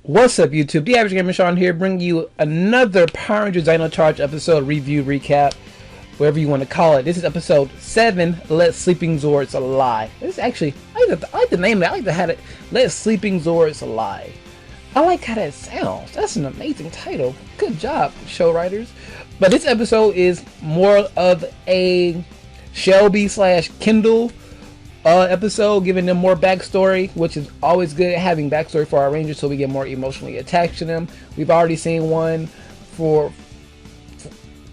What's up, YouTube? The Average Gamer Shawn here, bringing you another Power Rangers Dino Charge episode review recap, whatever you want to call it. This is episode 7. Let Sleeping Zords Lie. This is actually, I like the name of it. I like to have it. Let Sleeping Zords Lie. I like how that sounds. That's an amazing title. Good job, show writers. But this episode is more of a Shelby / Kendall episode, giving them more backstory, which is always good, having backstory for our Rangers so we get more emotionally attached to them. We've already seen one for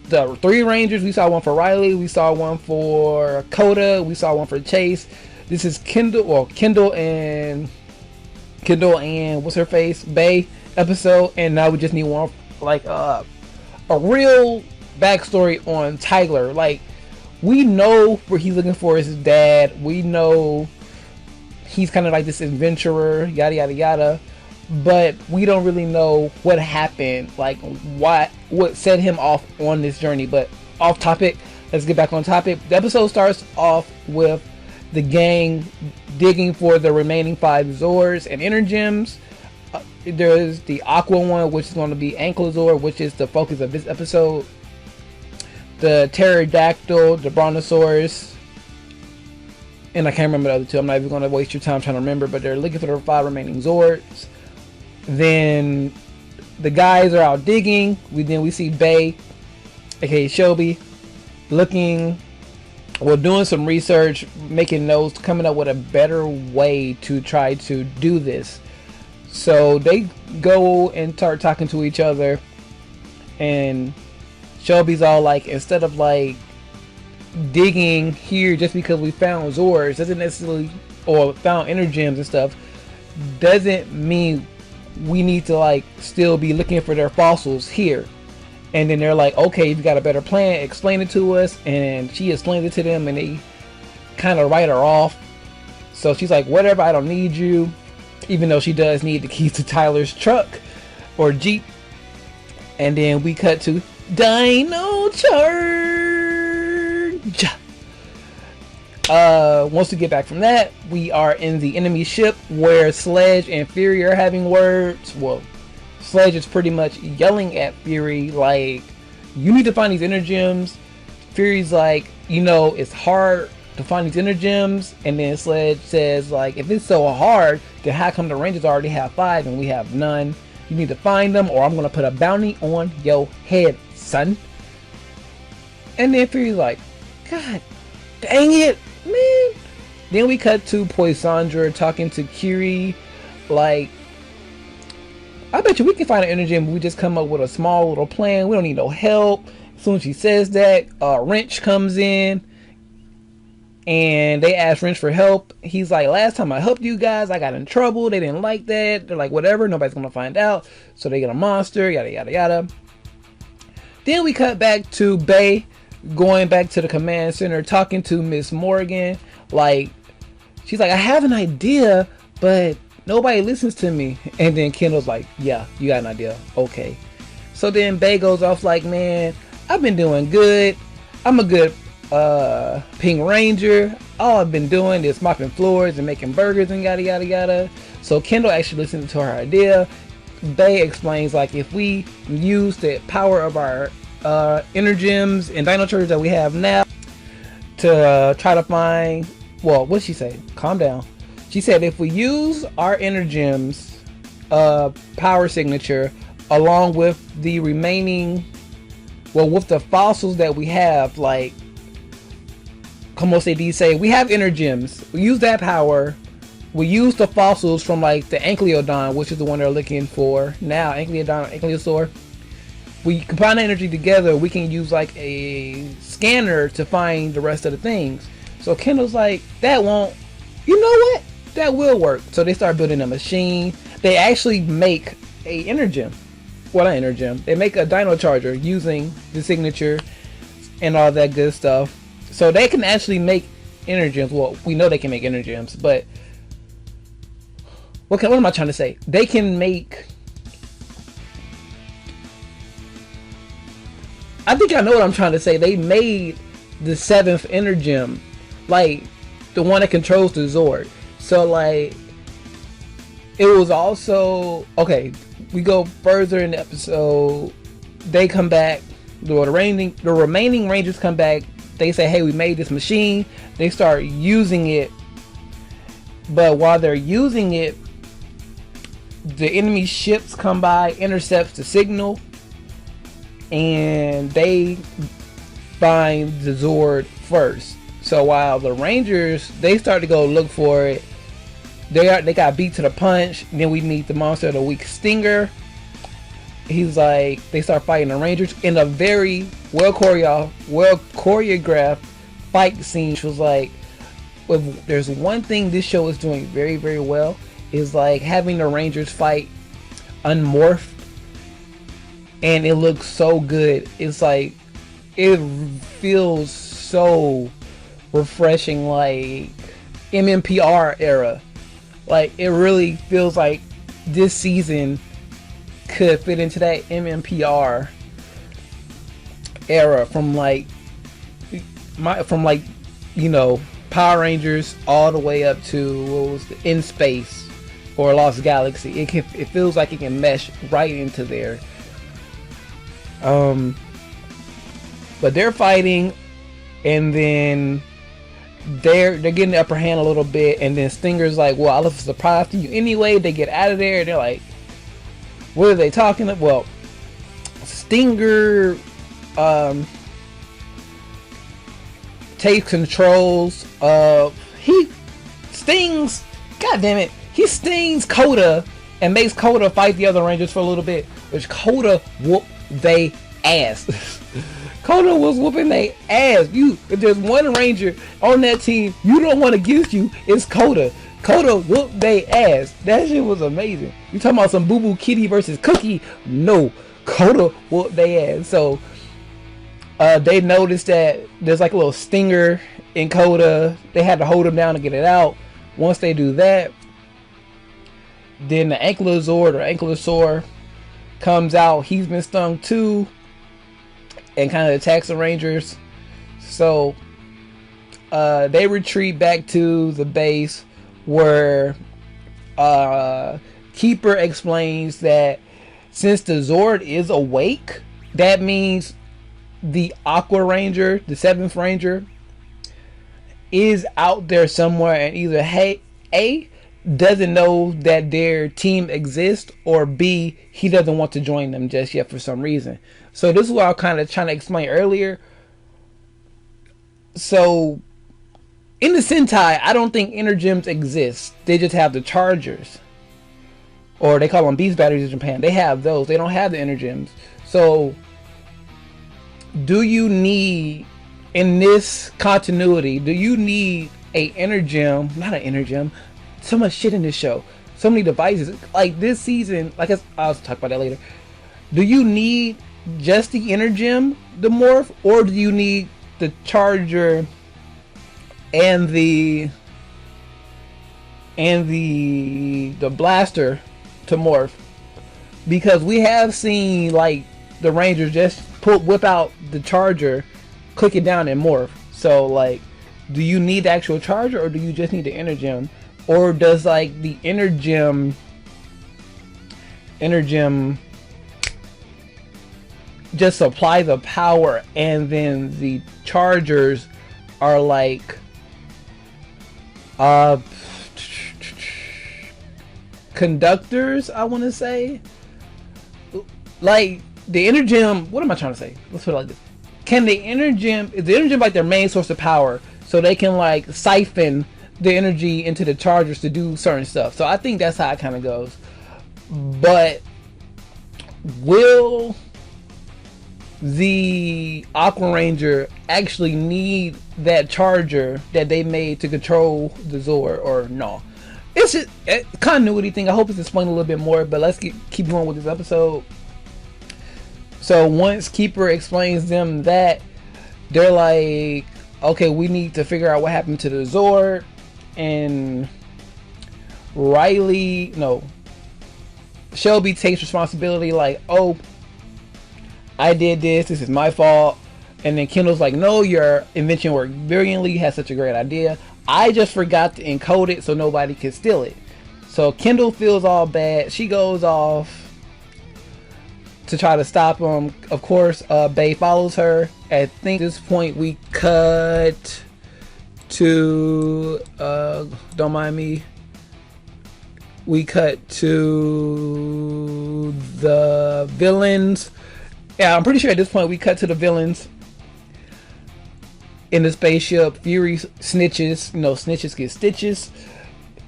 the 3 Rangers. We saw one for Riley, we saw one for Coda, we saw one for Chase. This is Kendall and what's her face, Bay episode, and now we just need one like a real backstory on Tyler. Like, we know where he's looking for his dad. We know he's kind of like this adventurer, yada yada yada, but we don't really know what happened, like what set him off on this journey. But off topic, let's get back on topic. The episode starts off with the gang digging for the remaining 5 Zords and Energems. There's the Aqua one, which is going to be Ankylosaur, which is the focus of this episode. The Pterodactyl, the Brontosaurus, and I can't remember the other 2. I'm not even going to waste your time trying to remember, but they're looking for the 5 remaining Zords. Then the guys are out digging. We see Bay, aka Shelby, doing some research, making notes, coming up with a better way to try to do this. So they go and start talking to each other, and Shelby's all like, instead of like digging here just because we found Zords doesn't necessarily, or found Energems and stuff, doesn't mean we need to like still be looking for their fossils here. And then they're like, okay, if you got a better plan, explain it to us. And she explains it to them, and they kind of write her off. So she's like, whatever, I don't need you, even though she does need the keys to Tyler's truck or Jeep. And then we cut to Dino Charge. Once we get back from that, we are in the enemy ship where Sledge and Fury are having words. Well, Sledge is pretty much yelling at Fury like, you need to find these Energems. Fury's like, you know, it's hard to find these Energems. And then Sledge says like, if it's so hard, then how come the Rangers already have 5 and we have none? You need to find them, or I'm gonna put a bounty on your head, son. And then Fury's like, God dang it, man. Then we cut to Poisandra talking to Kiri like, I bet you we can find an Energem, but we just come up with a small little plan. We don't need no help. As soon as she says that, Wrench comes in and they ask Wrench for help. He's like, last time I helped you guys, I got in trouble. They didn't like that. They're like, whatever, nobody's gonna find out. So they get a monster, yada yada yada. Then we cut back to Bay going back to the command center, talking to Miss Morgan. Like, she's like, I have an idea, but nobody listens to me. And then Kendall's like, yeah, you got an idea, okay. So then Bay goes off like, man, I've been doing good. I'm a good Pink Ranger. All I've been doing is mopping floors and making burgers and yada yada yada. So Kendall actually listens to her idea. Bay explains like, if we use the power of our Energems and Dino Chargers that we have now to try to find, well, what'd she say? Calm down. She said if we use our Energems power signature along with the remaining, well, with the fossils that we have, like como se dice, we have Energems, we use that power, we use the fossils from like the Ankylosaur, which is the one they're looking for now, Ankylosaur. We combine the energy together, we can use like a scanner to find the rest of the things. So Kendall's like, that won't, you know what, that will work. So they start building a machine. They actually make a Energem, well, not Energem, they make a Dino Charger using the signature and all that good stuff. So they can actually make Energems. Well, we know they can make Energems, but what am I trying to say? They can make, I think I know what I'm trying to say. They made the 7th Energem, like the one that controls the Zord. So like, it was also okay. We go further in the episode. They come back. The remaining Rangers come back. They say, "Hey, we made this machine." They start using it, but while they're using it, the enemy ships come by, intercepts the signal, and they find the Zord first. So while the Rangers, they start to go look for it, they got beat to the punch. Then we meet the monster of the week, Stinger. He's like, they start fighting the Rangers in a very well choreographed fight scene. Which was like, if there's one thing this show is doing very, very well, is like having the Rangers fight unmorphed, and it looks so good. It's like, it feels so refreshing, like MMPR era. Like, it really feels like this season could fit into that MMPR era from like you know, Power Rangers all the way up to what was the In Space or Lost Galaxy. It feels like it can mesh right into there. But they're fighting, and then they're getting the upper hand a little bit, and then Stinger's like, "Well, I left a surprise to you anyway." They get out of there, and they're like, "What are they talking about?" Well, Stinger takes controls of, he stings, god damn it, he stings Coda and makes Coda fight the other Rangers for a little bit, which Coda whooped they ass. Coda was whooping they ass. If there's one Ranger on that team you don't want against you, it's Coda. Coda whooped they ass. That shit was amazing. You talking about some Boo Boo Kitty versus Cookie? No, Coda whooped they ass. So they noticed that there's like a little stinger in Coda. They had to hold him down to get it out. Once they do that, then the Ankylosaur or Ankylosaur comes out. He's been stung too, and kind of attacks the Rangers. So they retreat back to the base, where Keeper explains that since the Zord is awake, that means the Aqua Ranger, the 7th Ranger, is out there somewhere, and either A, doesn't know that their team exists, or B, he doesn't want to join them just yet for some reason. So this is what I was kind of trying to explain earlier. So in the Sentai, I don't think Energems exist. They just have the Chargers, or they call them Beast Batteries in Japan. They have those. They don't have the Energems. So do you need, in this continuity, do you need a Energem? Not an Energem. So much shit in this show. So many devices. Like this season, like I'll talk about that later. Do you need just the Energem, the morph, or do you need the Charger and the blaster to morph? Because we have seen like the Rangers just whip out the Charger, click it down, and morph. So like, do you need the actual Charger, or do you just need the Energem? Or does like the Energem just supply the power, and then the Chargers are like conductors, I want to say? Like the Energem, what am I trying to say? Let's put it like this. Can the Energem, is the Energem like their main source of power, so they can like siphon the energy into the Chargers to do certain stuff? So I think that's how it kind of goes. But will the Aqua Ranger actually need that Charger that they made to control the Zord, or no? It's just a continuity thing. I hope it's explained a little bit more, but let's keep going with this episode. So once Keeper explains them that, they're like, okay, we need to figure out what happened to the Zord. And Shelby takes responsibility, like, oh, I did this is my fault. And then Kendall's like, no, your invention worked brilliantly, you had such a great idea. I just forgot to encode it so nobody could steal it. So Kendall feels all bad. She goes off to try to stop him. Of course, Bay follows her. I think at this point we cut to don't mind me. We cut to the villains. Yeah, I'm pretty sure at this point we cut to the villains in the spaceship. Fury snitches. You know, snitches get stitches.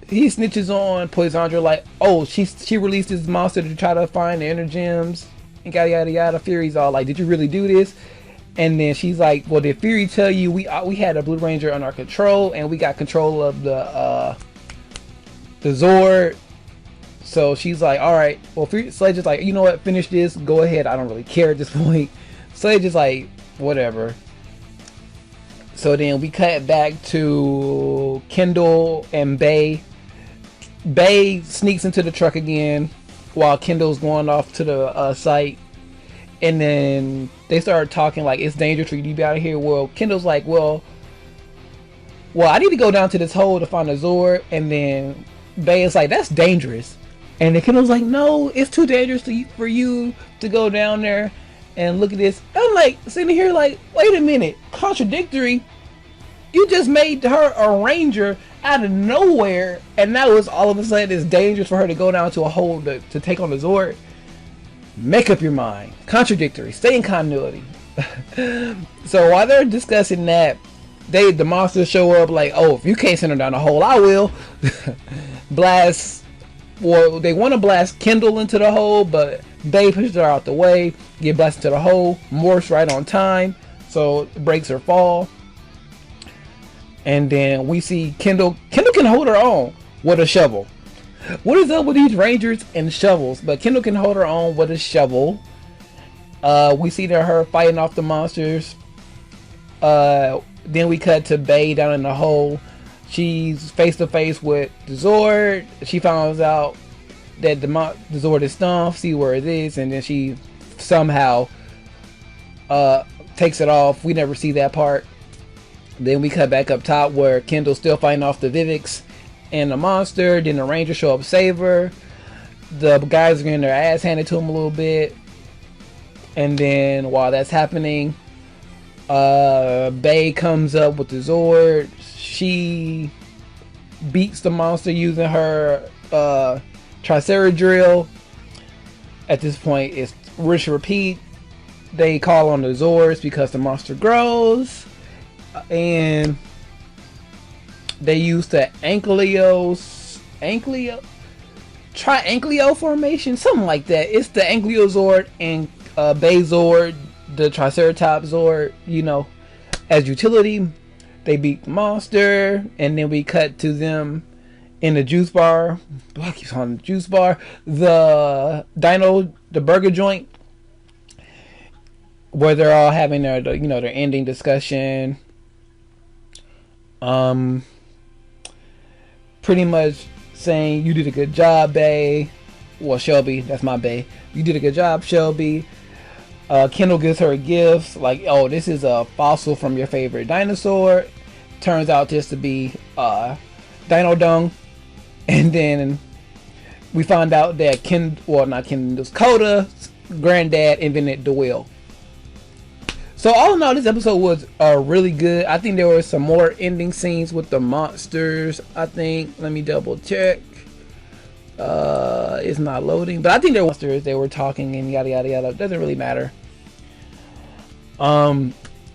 He snitches on Poisandra like, oh, she released this monster to try to find the inner gems and yada yada yada. Fury's all like, did you really do this? And then she's like, well, did Fury tell you we had a Blue Ranger under our control and we got control of the Zord? So she's like, all right. Well, Sledge is like, you know what? Finish this. Go ahead. I don't really care at this point. Sledge is like, whatever. So then we cut back to Kendall and Bay. Bay sneaks into the truck again while Kendall's going off to the site. And then they start talking like it's dangerous for you to be out of here. Well, Kendall's like, well, I need to go down to this hole to find a Zord. And then Bay is like, that's dangerous. And then Kendall's like, no, it's too dangerous for you to go down there and look at this. I'm like sitting here like, wait a minute, contradictory. You just made her a ranger out of nowhere, and now it's all of a sudden it's dangerous for her to go down to a hole to take on the Zord. Make up your mind. Contradictory. Stay in continuity. So while they're discussing that, the monsters show up like, oh, if you can't send her down the hole, I will. Blast. Well, they want to blast Kendall into the hole, but Bay pushes her out the way. Get blasted into the hole. Morphs right on time, so it breaks her fall. And then we see Kendall. Kendall can hold her own with a shovel. What is up with these rangers and shovels? But Kendall can hold her own with a shovel. We see her fighting off the monsters. Then we cut to Bay down in the hole. She's face to face with the Zord. She finds out that the Zord is stumped. See where it is, and then she somehow takes it off. We never see that part. Then we cut back up top where Kendall's still fighting off the Vivix and the monster. Then the Rangers show up, save her. The guys are getting their ass handed to them a little bit. And then while that's happening, Bay comes up with the Zord. She beats the monster using her Tricera drill. At this point, it's rinse and repeat. They call on the Zords because the monster grows. And they use the Trianglio formation, something like that. It's the Anglio Zord and Bay Zord, the Triceratops Zord, you know, as utility. They beat the monster, and then we cut to them in the juice bar. I keep calling it the juice bar. The Dino, the burger joint, where they're all having their ending discussion. Pretty much saying, you did a good job, Bay. Well, Shelby, that's my Bay. You did a good job, Shelby. Kendall gives her a gift, like, oh, this is a fossil from your favorite dinosaur. Turns out just to be dino dung. And then we found out that Coda's granddad invented the wheel. So all in all, this episode was really good. I think there were some more ending scenes with the monsters. I think, let me double check. It's not loading, but I think there were monsters. They were talking and yada yada yada. Doesn't really matter.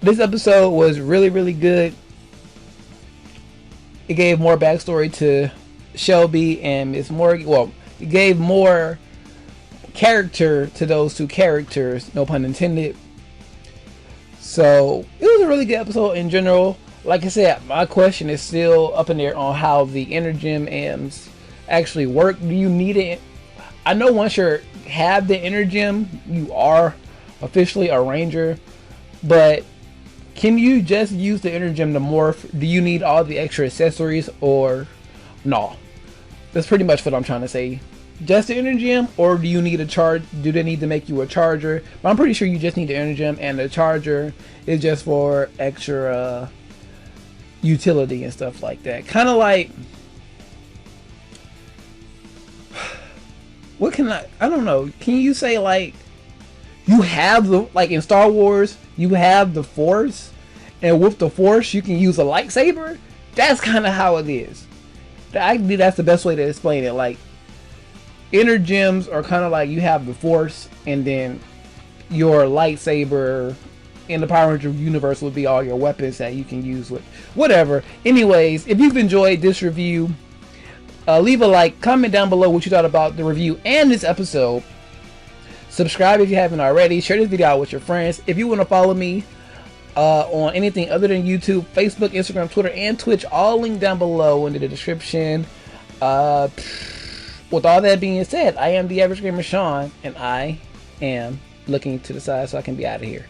This episode was really, really good. It gave more backstory to Shelby and Miss Morgan. Well, it gave more character to those two characters, no pun intended. So it was a really good episode in general. Like I said, my question is still up in there on how the Energem M's actually work. Do you need it? I know once you have the Energem, you are officially a ranger, but can you just use the Energem to morph? Do you need all the extra accessories, or no? That's pretty much what I'm trying to say. Just the Energem, or do you need a charge? Do they need to make you a charger? But I'm pretty sure you just need the Energem, and the charger is just for extra utility and stuff like that. Kind of like what can I don't know. Can you say like you have the, like in Star Wars, you have the Force, and with the Force you can use a lightsaber? That's kind of how it is. I think that's the best way to explain it. Like inner gems are kind of like you have the Force, and then your lightsaber in the Power Ranger universe would be all your weapons that you can use with whatever. Anyways, if you've enjoyed this review, leave a like, comment down below what you thought about the review and this episode. Subscribe if you haven't already. Share this video out with your friends. If you want to follow me on anything other than YouTube, Facebook, Instagram, Twitter, and Twitch, all linked down below in the description. With all that being said, I am the average gamer Shawn, and I am looking to the side so I can be out of here.